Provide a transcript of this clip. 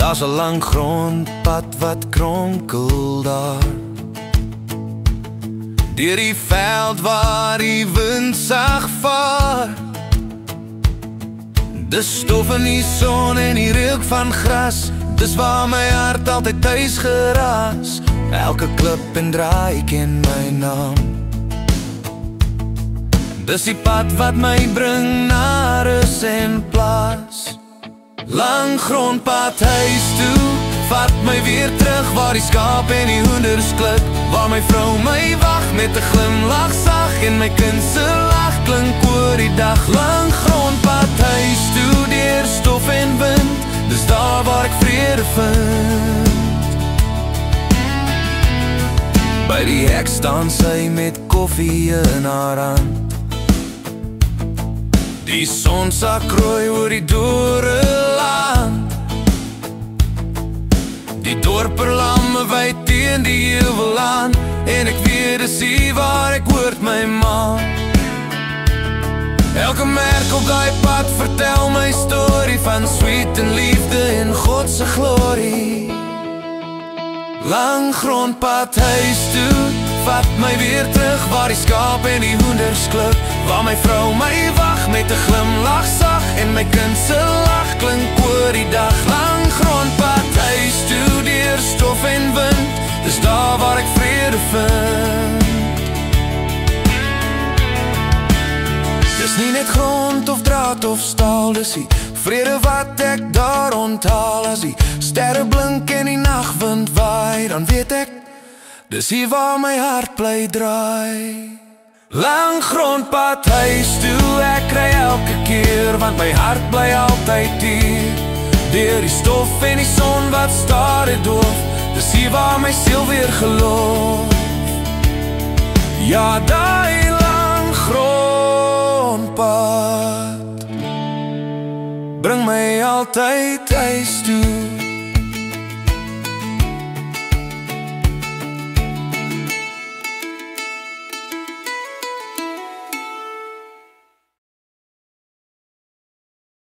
Daar's 'n lang grondpad wat kronkel daar, deur die veld waar die wind sag vaar. Dis stof in die son en die reuk van gras, dis waar my hart altyd thuis geraas. Elke klip en draai ken my naam. Dis die pad wat my bring na rus en plaas. Lang grondpad huis toe, vat my weer terug waar die skaap en die hoenders klik, waar my vrou my wag met 'n glimlach sag en my kind se lag klink oor die dag. Lang grondpad huis toe, deur stof en wind, dis daar waar ek vrede vind. By die hek staan sy met koffie in haar hand, die son sak rooi oor die dore land. Die dorperlamme wy teen die heuwel aan, en ek weet dis hier waar ek hoort my ma. Elke merk op die pad vertel my storie van sweet en liefde en God se glorie. Lang grondpad huis toe, vat my weer terug waar die skaap en die hoenders klik, waar my vrou my wag met 'n glimlach sag en my kind se lag klink oor die dag. Lang grondpad huis toe, deur stof en wind, dis daar waar ek vrede vind. Dis nie net grond of draad of staal, dis die vrede wat ek daar onthaal. As die sterre blink en die nagwind waai, dan weet ek, dis hier waar my hart bly draai. Lang grondpad huis toe, ek kry elke keer, want my hart bly altyd hier. Deur die stof en die son wat stare doof, dis hier waar my siel weer geloof. Ja, daai lang grondpad bring my altyd huis toe.